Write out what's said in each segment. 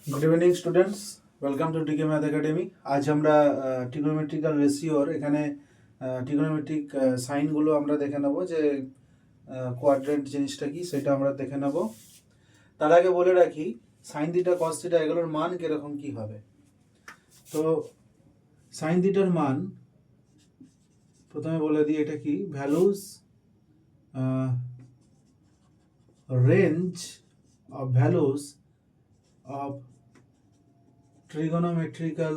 Good evening students, welcome to টিকে math academy. আজ আমরা ট্রিগোনোমেট্রিক্যাল রেশিওর এখানে ট্রিগোনোমেট্রিক সাইনগুলো আমরা দেখে নেব, যে কোয়াড্রেন্ট জিনিসটা কি সেটা আমরা দেখে নেব। তার আগে বলে রাখি সাইন থিটা কস থিটা এগুলোর মান কীরকম কী হবে। তো সাইন থিটার মান প্রথমে বলে দিই, এটা কি values range of values of trigonometrical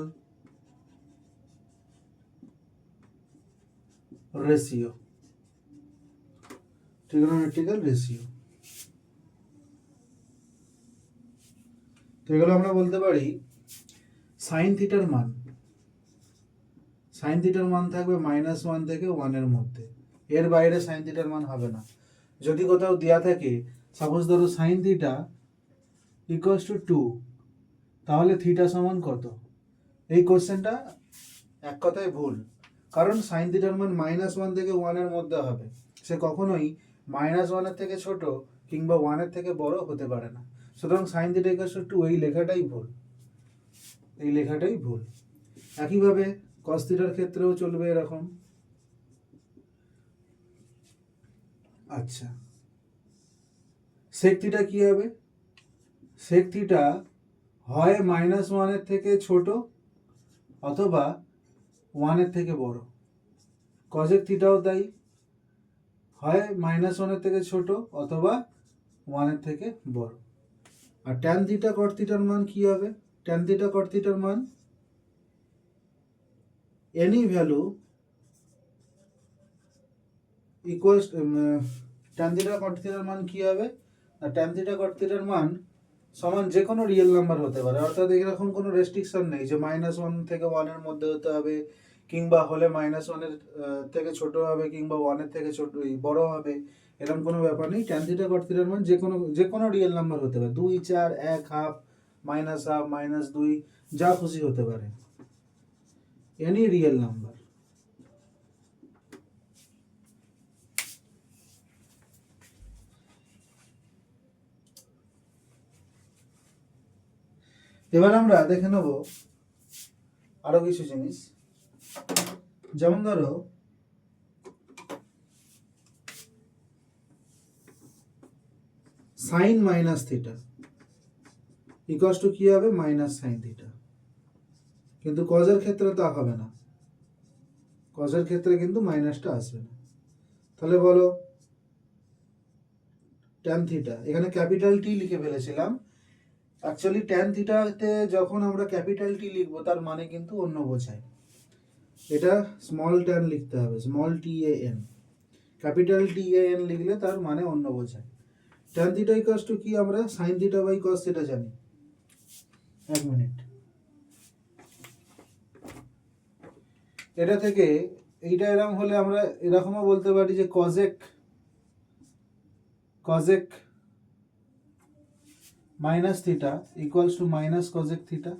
ratio, trigonometrical ratio। তো এগুলো আমরা বলতে পারি সাইন থিটার মান। সাইন থিটার মান থাকবে -1 থেকে 1 এর মধ্যে, এর বাইরে সাইন থিটার মান হবে না। যদি কোথাও দেওয়া থাকে, সাপোজ ধরো সাইন থিটা ইকুয়ালস টু 2, তাহলে থিটা সমান কত? এই কোশ্চেনটা এক কথায় ভুল, কারণ সাইন থিটার মান -1 থেকে 1 এর মধ্যে হবে। সে কখনোই -1 এর থেকে ছোট কিংবা 1 এর থেকে বড় হতে পারে না। সুতরাং সাইন থিটা ইকুয়ালস টু 2 এই লেখাটাই ভুল, এই লেখাটাই ভুল। একইভাবে কস থিটার ক্ষেত্রেও চলবে এরকম। আচ্ছা, সেক থিটা কি হবে? সেক থিটা হয় -1 এর থেকে ছোট অথবা 1 এর থেকে বড়। কজেক থিটাও তাই, হয় -1 এর থেকে ছোট অথবা 1 এর থেকে বড়। আর ট্যান থিটা কট থিটার মান কি হবে? ট্যান থিটা কট থিটার মান any value equals, tan theta কট থিটার মান কি হবে? ট্যান থিটা কট থিটার মান সমান যে কোনো রিয়েল নাম্বার হতে পারে, অর্থাৎ এরকম কোনো রেস্ট্রিকশন নেই যে -1 থেকে 1 এর মধ্যে হতে হবে, কিংবা হলে -1 এর থেকে ছোট হবে, কিংবা 1 এর থেকে ছোট বড় হবে, এরকম কোনো ব্যাপার নেই। ট্যান থিটা কট থিটার মান যে কোনো রিয়েল নাম্বার হতে পারে, 2, 4, 1, হাফ, -1/2, -2, যা খুশি হতে পারে, এনি রিয়েল নাম্বার। এবার আমরা দেখে নেব আরো কিছু জিনিস, যেমন ধরো sine minus theta equals to কি হবে? Minus sine theta. কিন্তু কজের ক্ষেত্রে তা হবে না, কজের ক্ষেত্রে কিন্তু মাইনাসটা আসবে না। তাহলে বলো ট্যান থিটা, এখানে ক্যাপিটাল টি লিখে ফেলেছিলাম। অ্যাকচুয়ালি ট্যান থিটাতে যখন আমরা ক্যাপিটাল টি লিখবো তার মানে কিন্তু অন্য বোঝায়, এটা স্মল ট্যান লিখতে হবে, স্মল TAN। ক্যাপিটাল TAN লিখলে তার মানে অন্য বোঝায়। ট্যান থিটা ইকুয়ালস টু কি? আমরা sine theta by cos theta জানি। এক মিনিট, এটা থেকে এইটা এরকম হলে আমরা এরকমও বলতে পারি যে cosec minus theta equals to minus cosec theta.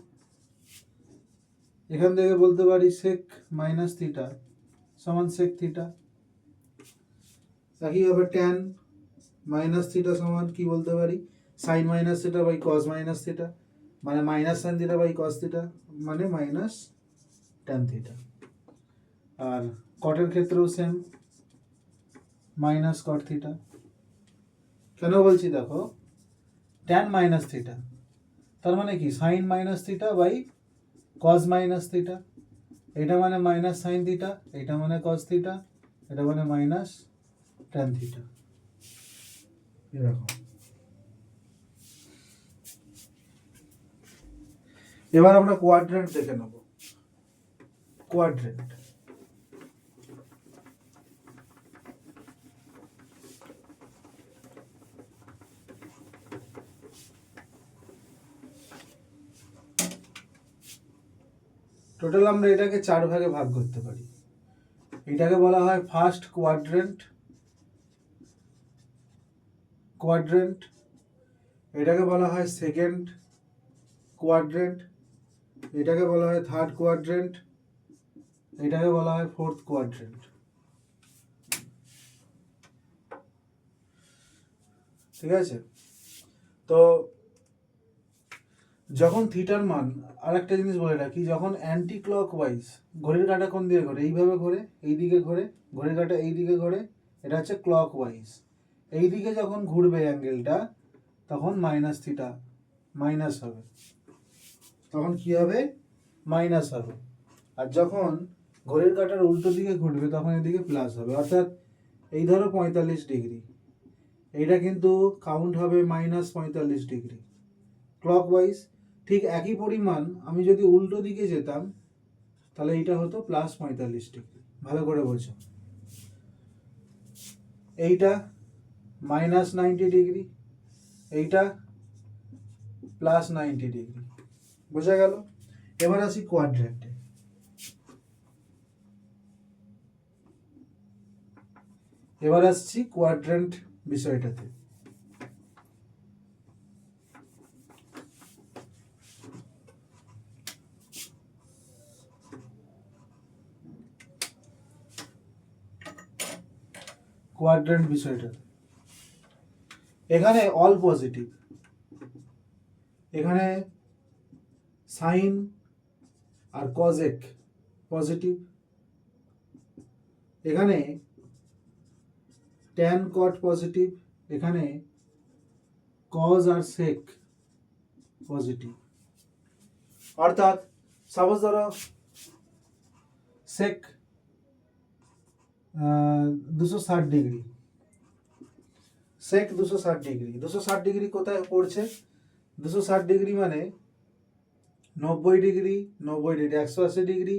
এখান থেকে বলতে পারি সেক মাইনাস থিটা সমান সেক থিটা। একইভাবে ট্যান মাইনাস থিটা সমান কি বলতে পারি? Sine minus theta by cos minus theta, মানে minus sine theta by cos theta, মানে মাইনাস ট্যান থিটা। আর কটের ক্ষেত্রেও সেম, মাইনাস কট থিটা। কেন বলছি দেখো, ট্যান মাইনাস থিটা তার মানে কি? Sine minus theta by cos minus theta. এটা মানে মাইনাস সাইন থিটা, এটা মানে কস থিটা, এটা মানে মাইনাস ট্যান থিটা, এরকম। এবার আমরা কোয়াড্রেন্ট দেখে নেব। কোয়াড্রেন্ট টোটাল আমরা এটাকে 4 ভাগে ভাগ করতে পারি। এটাকে বলা হয় ফার্স্ট কোয়াড্রেন্ট, এটাকে বলা হয় সেকেন্ড কোয়াড্রেন্ট, এটাকে বলা হয় থার্ড কোয়াড্রেন্ট, এটাকে বলা হয় ফোর্থ কোয়াড্রেন্ট। ঠিক আছে? তো যখন থিটার মান, আর একটা জিনিস বলে রাখি, যখন অ্যান্টি ক্লক ওয়াইজ, ঘড়ির কাঁটা কোন দিকে ঘোরে, এইভাবে ঘোরে, এই দিকে ঘোরে, ঘড়ির কাঁটা এই দিকে ঘোরে, এটা হচ্ছে ক্লক ওয়াইজ। এই দিকে যখন ঘুরবে অ্যাঙ্গেলটা, তখন মাইনাস থিটা মাইনাস হবে, তখন কি হবে, মাইনাস হবে। আর যখন ঘড়ির কাঁটার উল্টো দিকে ঘুরবে তখন এদিকে প্লাস হবে। অর্থাৎ এই ধরো 45 ডিগ্রি, এইটা কিন্তু কাউন্ট হবে -45 ডিগ্রি ক্লক ওয়াইজ। ঠিক একই পরিমাণ আমি যদি উল্টো দিকে যেতাম তাহলে এইটা হতো +45 ডিগ্রি। ভালো করে বোঝো, এইটা -90 ডিগ্রি, এইটা +90 ডিগ্রি। বোঝা গেল? এবার আসি কোয়াড্রেন্টে। এবার আসছি কোয়াড্রেন্ট বিষয়টাতে। কোয়াড্রেন্ট বিষয়টা, এখানে অল পজিটিভ, এখানে সাইন আর কজেক পজিটিভ, এখানে ট্যান কট পজিটিভ, এখানে কজ আর সেক পজিটিভ। অর্থাৎ সাপোজ ধরো সেক 260 ডিগ্রি, সেক 260 ডিগ্রি, 260 ডিগ্রি কোথায় পড়ছে, 260 ডিগ্রি মানে 90 degree, 90 degree, 180 degree,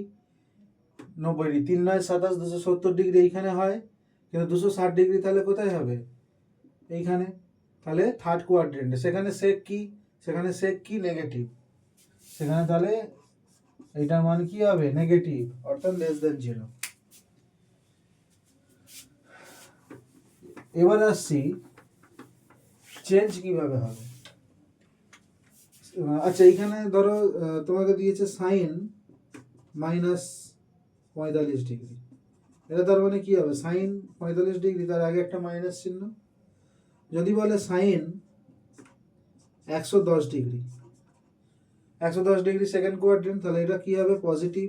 90 degree, 3 9 27, 270 degree এইখানে হয়, কিন্তু 260 ডিগ্রি তাহলে কোথায় হবে, এইখানে। তাহলে থার্ড কোয়াড্রেন্টে সেখানে সেক কি, সেখানে সেক কি নেগেটিভ, সেখানে তাহলে এইটার মান কি হবে, নেগেটিভ, অর্থাৎ <0 এবার আসছি চেঞ্জ কিভাবে হবে। আচ্ছা, এইখানে ধরো তোমাকে দিয়েছে সাইন -45 ডিগ্রি, এটা তার মানে কি হবে, সাইন 45 ডিগ্রি, তার আগে একটা মাইনাস চিহ্ন। যদি বলে sine 110 degree, 110 degree second quadrant, তাহলে এটা কি হবে, পজিটিভ,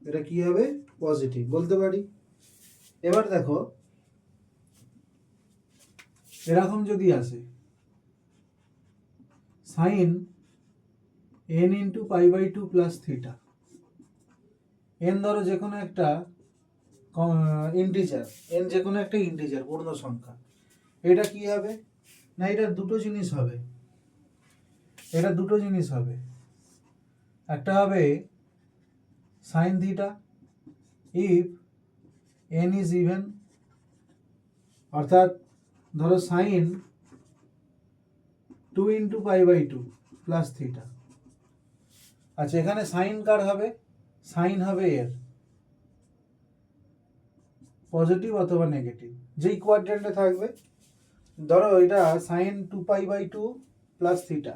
এটা কি হবে, পজিটিভ বলতে পারি। এবার দেখো এরকম যদি আসে sine n × π/2 plus theta, n ধরো যে কোনো একটা ইন্টিজার, n যে কোনো একটা ইন্টিজার পূর্ণ সংখ্যা, এটা কি হবে না, এটা দুটো জিনিস হবে, এটা দুটো জিনিস হবে। একটা হবে sine theta if n is even, অর্থাৎ ধরো সাইন 2 × π/2 প্লাস থিটা। আচ্ছা, এখানে সাইন কার হবে, সাইন হবে এর, পজিটিভ অথবা নেগেটিভ, যেই কোয়াড্রেন্টে থাকবে। ধরো এটা sine 2π/2 plus theta,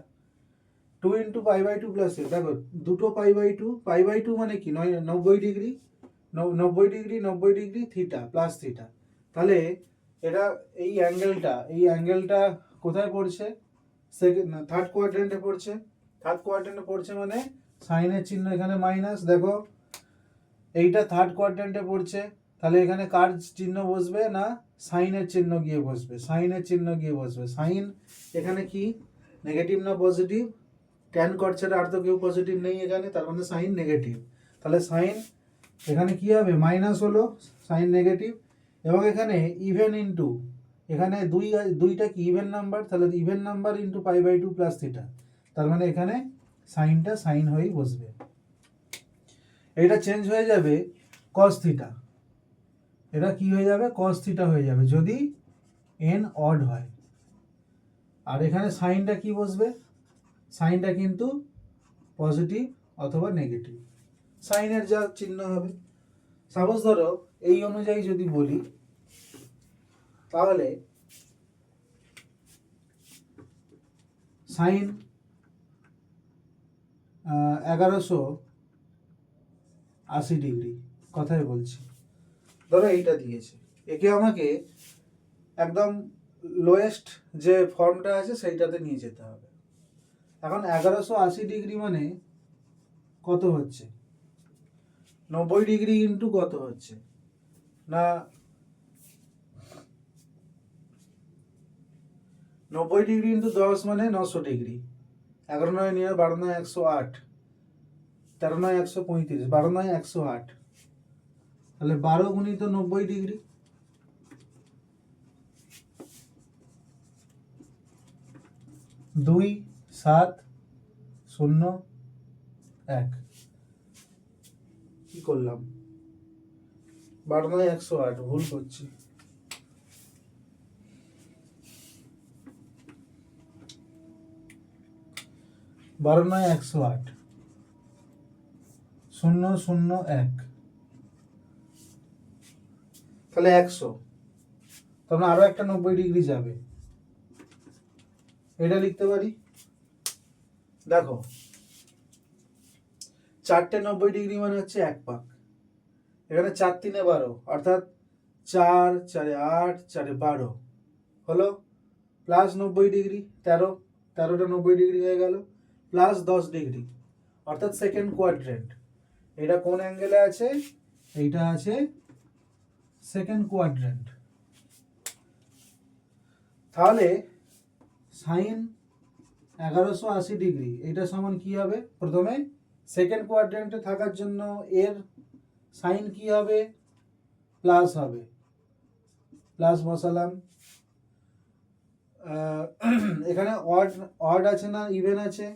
2 × π/2 plus theta, দেখো দুটো π/2, π/2 মানে কি, 90 degree, 90 degree, 90 degree, theta plus theta. তাহলে এটা এই অ্যাঙ্গেলটা কোথায় পড়ছে, থার্ড কোয়াড্রেন্টে পড়ছে। থার্ড কোয়াড্রেন্টে পড়ছে মানে সাইনের চিহ্ন এখানে মাইনাস, দেখো এইটা থার্ড কোয়াড্রেন্টে পড়ছে, তাহলে এখানে কার চিহ্ন বসবে না, সাইনের চিহ্ন গিয়ে বসবে, সাইনের চিহ্ন গিয়ে বসবে। সাইন এখানে কি নেগেটিভ না পজিটিভ, ট্যান কট ছাড়া আর তো কেউ পজিটিভ নেই এখানে, তার মানে সাইন নেগেটিভ। তাহলে সাইন এখানে কি হবে, মাইনাস হলো, সাইন নেগেটিভ। এবং এখানে ইভেন ইন্টু, এখানে দুইটা কি ইভেন নাম্বার, তাহলে even number into π/2 plus theta, তার মানে এখানে সাইনটা সাইন হয়েই বসবে। এটা চেঞ্জ হয়ে যাবে কস থিটা, এটা কি হয়ে যাবে, কস থিটা হয়ে যাবে যদি n অড হয়। আর এখানে সাইনটা কি বসবে, সাইনটা কিন্তু পজিটিভ অথবা নেগেটিভ, সাইনের যা চিহ্ন হবে। সাপোজ ধরো এই অনুযায়ী যদি বলি, তাহলে সাইন 1180 ডিগ্রি, কথাই বলছি, ধরো এইটা দিয়েছে, একে আমাকে একদম লোয়েস্ট যে ফর্মটা আছে সেইটাতে নিয়ে যেতে হবে। এখন 1180 ডিগ্রি মানে কত হচ্ছে, 90 ডিগ্রি ইন্টু কত হচ্ছে না, 90 ডিগ্রি ইন্টু 10 মানে 900 ডিগ্রি, 11 9 9 12 9 108, 13 9 135, 12 9 108, তাহলে 12 গুণিত 90 ডিগ্রি, 2 7 0 1, কি করলাম, 12 9 108, ভুল করছি, 12 9 108, 0 0 1, তাহলে 100, তাহলে আরো একটা 90 ডিগ্রি যাবে, এটা লিখতে পারি, দেখো 4টে 90 ডিগ্রি মানে হচ্ছে 1 পাক, এখানে 4 3 12, অর্থাৎ 4 4 8 4 12 হলো, প্লাস 90 ডিগ্রি 13টা 90 ডিগ্রি হয়ে গেল, প্লাস 10 ডিগ্রি, অর্থাৎ সেকেন্ড কোয়াড্রেন্ট, এটা কোন অ্যাঙ্গেলে আছে, এইটা আছে সেকেন্ড কোয়াড্রেন্ট, তাহলে সাইন 1180 ডিগ্রি এটা সমান কি হবে, প্রথমে সেকেন্ড কোয়াড্রেন্টে থাকার জন্য এর সাইন কি হবে, প্লাস হবে, প্লাস বসালাম, এখানে অড আছে না ইভেন আছে,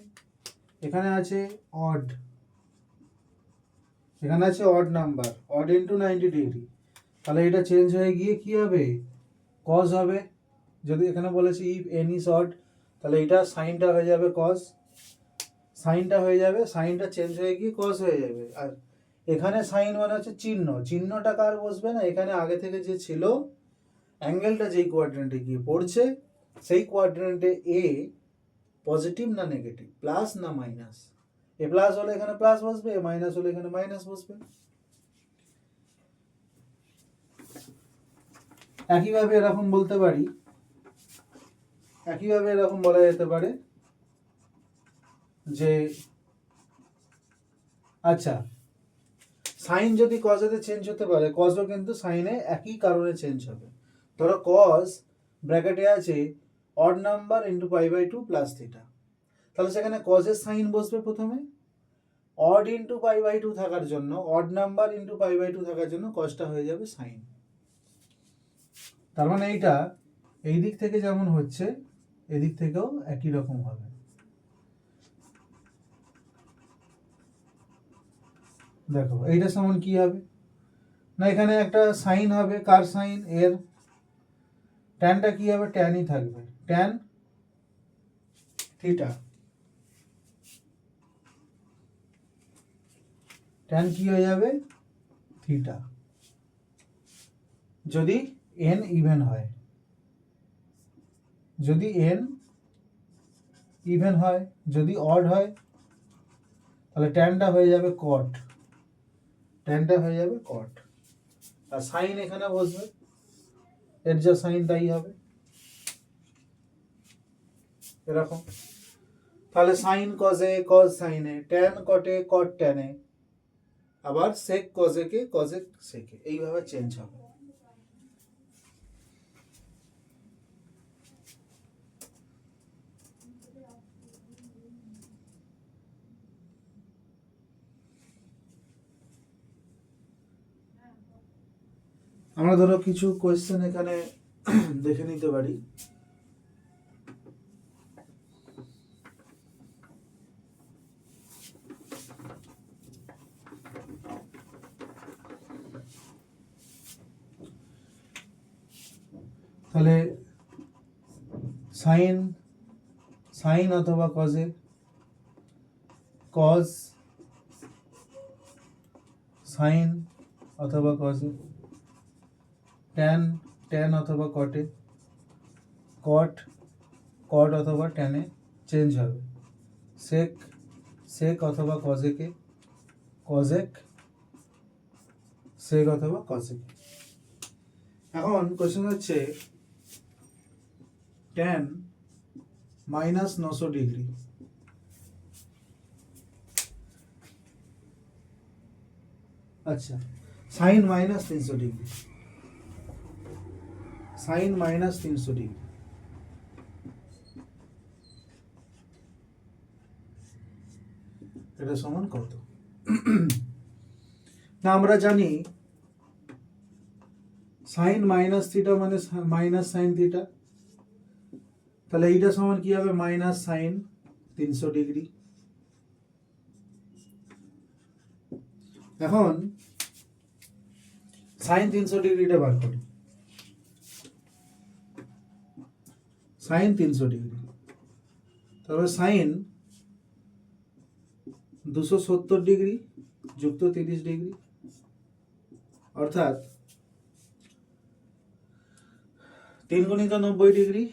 এখানে আছে অড, এখানে আছে odd number, odd into 90 degree, তাহলে এটা চেঞ্জ হয়ে গিয়ে কি হবে, কজ হবে, যদি এখানে বলেছি ইফ এন ইজ অড, তাহলে এটা সাইনটা হয়ে যাবে কজ, সাইনটা হয়ে যাবে, সাইনটা চেঞ্জ হয়ে গিয়ে কজ হয়ে যাবে, আর এখানে সাইন মানে হচ্ছে চিহ্ন, চিহ্নটা কার বসবে না, এখানে আগে থেকে যে ছিল অ্যাঙ্গেলটা যেই কোয়াড্রেন্টে গিয়ে পড়ছে সেই কোয়াড্রেন্টে এ পজিটিভ না নেগেটিভ, প্লাস না মাইনাস, এ প্লাস হলে এখানে প্লাস বসবে, এ মাইনাস হলে এখানে মাইনাস বসবে। একইভাবে এরকম বলতে পারি, একইভাবে এরকম বলা যেতে পারে যে আচ্ছা সাইন যদি কজেতে চেঞ্জ হতে পারে, কজও কিন্তু সাইনে একই কারণে চেঞ্জ হবে, ধরো কজ ব্র্যাকেটে আছে odd number into pi by 2 plus theta, তাহলে সেখানে কজের সাইন বসবে প্রথমে, অড ইন্টু পাই বাই 2 থাকার জন্য, odd number into pi by 2 থাকার জন্য কজটা হয়ে যাবে সাইন, তার মানে এইটা এই দিক থেকে যেমন হচ্ছে এদিক থেকেও একই রকম হবে, দেখো এইটা সমান কি হবে না, এখানে একটা সাইন হবে, কার সাইন, এর, ট্যানটা কি হবে, ট্যানই থাকবে, ট্যান থিটা, ট্যান কি হয়ে যাবে থিটা, যদি এন ইভেন হয়, যদি এন ইভেন হয়, যদি অড হয় তাহলে ট্যানটা হয়ে যাবে কট, ট্যানটা হয়ে যাবে কট, আর সাইন এখানে বসবে, এর যা সাইন তাই হবে, এরকম, তাহলে সাইন কজে, কজ সাইনে, ট্যান কটে, কট ট্যানে, আবার সেক কজেকে, কজেক সেকে, এইভাবে চেঞ্জ হবে। আমরা ধরো কিছু কোয়েশ্চেন এখানে দেখে নিতে পারি, তাহলে সাইন, সাইন অথবা কজে, কজ সাইন অথবা কজে, ট্যান, ট্যান অথবা কটে, কট, কট অথবা ট্যানে চেঞ্জ হবে, সেক, সেক অথবা কজেকে, কজেক, সেক অথবা কজেক। এখন কোশ্চেন হচ্ছে ট্যান -900 ডিগ্রি, আচ্ছা, sine minus 300 degree, sine minus 300 degree, এটা সমান কত? না আমরা জানি সাইন মাইনাস থিটা মানে মাইনাস সাইন থিটা, তাহলে এইটা সমান কি হবে? Minus sine 300 degree. এখন সাইন 300 ডিগ্রিটা বার করি। সাইন 300 ডিগ্রি, তারপরে সাইন 270 ডিগ্রি যুক্ত 30 ডিগ্রি, অর্থাৎ 3 গুণিত 90 ডিগ্রি,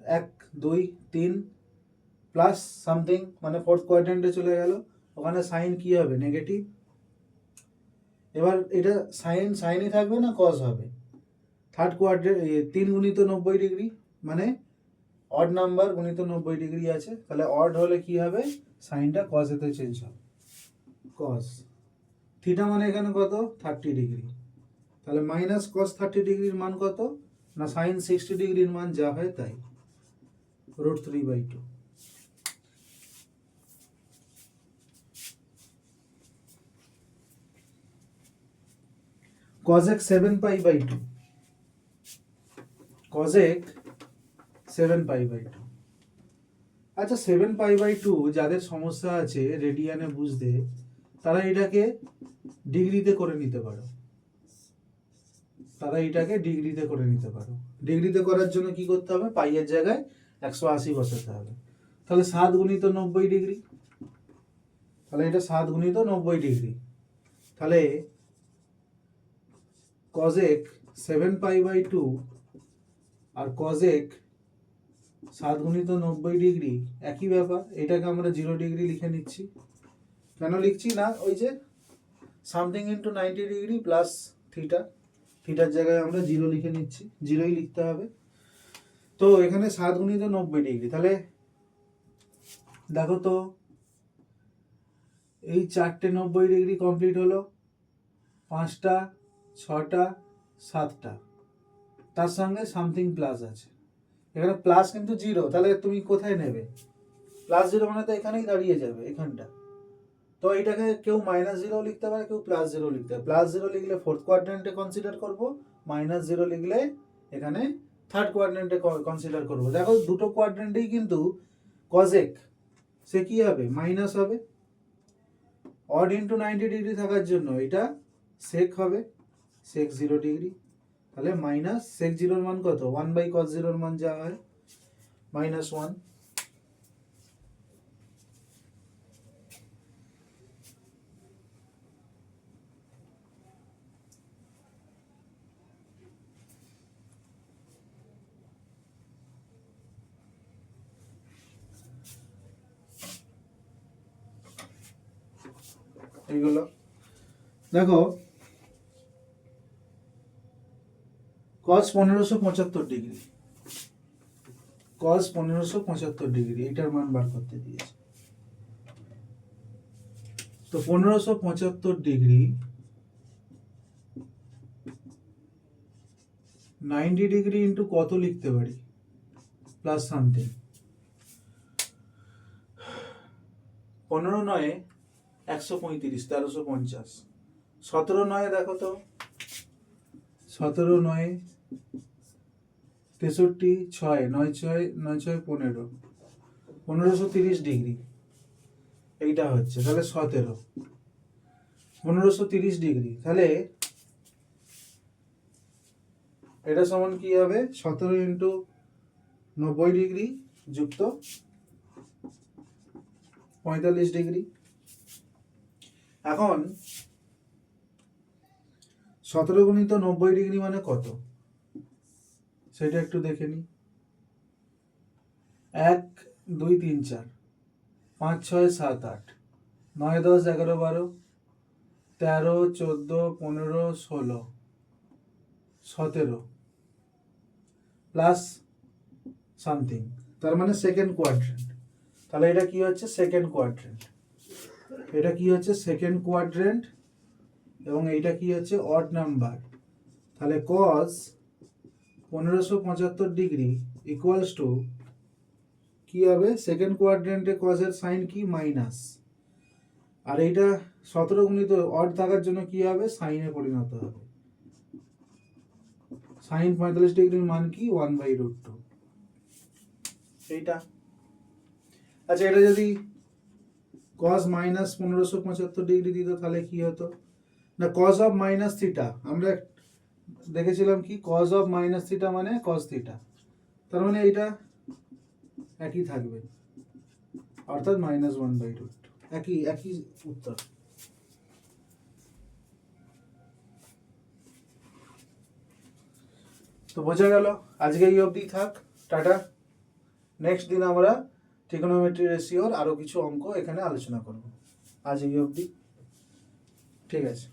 1 2 3 প্লাস সামথিং, মানে ফোর্থ কোয়াড্রেন্টে চলে গেল, ওখানে সাইন কি হবে? নেগেটিভ। এবার এটা সাইন সাইনই থাকবে না কস হবে? থার্ড কোয়াড্রেন্ট 3 গুণিত 90 ডিগ্রি মানে অড নাম্বার গুণিত 90 ডিগ্রি আছে, তাহলে অড হলে কি হবে? সাইনটা কস এতে চেঞ্জ হবে, কস থিটা মানে এখানে কত? 30 ডিগ্রি, তাহলে মাইনাস কস 30 ডিগ্রির মান কত? না সাইন 60 ডিগ্রির মান যা হয় তাই, √3/2। cosec 7π/2, cosec 7π/2। আচ্ছা 7π/2 যাদের সমস্যা আছে রেডিয়ানে বুঝতে, তারা এটাকে ডিগ্রিতে করে নিতে পারো, ডিগ্রিতে করার জন্য কি করতে হবে? পাইয়ের জায়গায় 180 বসাতে হবে। তাহলে 7 গুণিত 90 ডিগ্রি, তাহলে এটা 7 গুণিত 90 ডিগ্রি, তাহলে cosec 7π/2 আর cosec 7 গুণিত 90 ডিগ্রি একই ব্যাপার। এটাকে আমরা 0 ডিগ্রি লিখে নিচ্ছি। কেন লিখছি? না ওই যে something into 90 degree plus theta, থিটার জায়গায় আমরা 0 লিখে নিচ্ছি, 0ই লিখতে হবে। তো এখানে 7 গুণিত 90 ডিগ্রি, তাহলে দেখো তো এই 4টে 90 ডিগ্রি কমপ্লিট হলো, 5টা 6টা 7টা, তার সঙ্গে সামথিং প্লাস আছে, এখানে প্লাস কিন্তু 0, তাহলে তুমি কোথায় নেবে? +0 মানে তো এখানেই দাঁড়িয়ে যাবে, এখানটা। তো এটাকে কেউ -0 লিখতে পারে, কেউ +0 লিখতে পারে। +0 লিখলে ফোর্থ কোয়াড্রেন্টে কনসিডার করব, -0 লিখলে এখানে থার্ড কোয়াড্রেন্টে কনসিডার করব। দেখো দুটো কোয়াড্রেন্টেই কিন্তু কজেক সে কি হবে? মাইনাস হবে। অড ইন্টু 90 ডিগ্রি থাকার জন্য এটা সেক হবে, সেক 0 ডিগ্রি, তাহলে মাইনাস সেক 0-র মান কত? 1/cos 0-র মান যা হয় -1। এইগুলো দেখো, cos 1575 ডিগ্রি, cos 1575 ডিগ্রি এটার মান বার করতে দিয়েছে। তো 1575 ডিগ্রি 90 ডিগ্রি ইন্টু কত লিখতে পারি? প্লাস সামথিং, 15 × 9 135, 1350, 17 × 9 দেখো তো, 17 × 9 63, 6 9 6 9 6 15, 1530 ডিগ্রি এইটা হচ্ছে, তাহলে 17 1530 ডিগ্রি, তাহলে এটা সমান কি হবে? 17 ইন্টু 90 ডিগ্রি যুক্ত 45 ডিগ্রি। এখন 17 গুণিত 90 ডিগ্রি মানে কত সেটা একটু দেখে নি। 1 2 3 4 5 6 7 8 9 10 11 12 13 14 15 16 17 প্লাস সামথিং, তার মানে সেকেন্ড কোয়াড্রেন্ট। তাহলে এটা কি হচ্ছে? Second quadrant. এটা কি হচ্ছে? Second quadrant. এবং এইটা কি হচ্ছে অড নাম্বার, তাহলে কজ 1575 ডিগ্রি ইকুয়ালস টু কি হবে, সেকেন্ড কোয়াড্রেন্টে কজের সাইন কি মাইনাস, আর এইটা 17 গুণিত অড থাকার জন্য কি হবে সাইনে পরিণত হবে। সাইন 45 ডিগ্রির মান কি 1/√2 এইটা। আচ্ছা এটা যদি cos মাইনাস 1575 ডিগ্রি দিত তাহলে কি হতো না, cos অফ মাইনাস থিটা আমরা দেখেছিলাম কি cos অফ মাইনাস থিটা মানে cos থিটা, তার মানে এইটা একই থাকবে অর্থাৎ -1/√2, একই একই উত্তর। তো বোঝা গেল, আজকে এই অবধি থাক, টাটা। নেক্সট দিন আমরা ট্রিগোনোমেট্রি রেশিওর আরো কিছু অঙ্ক এখানে আলোচনা করব। আজ এই অবধি, ঠিক আছে।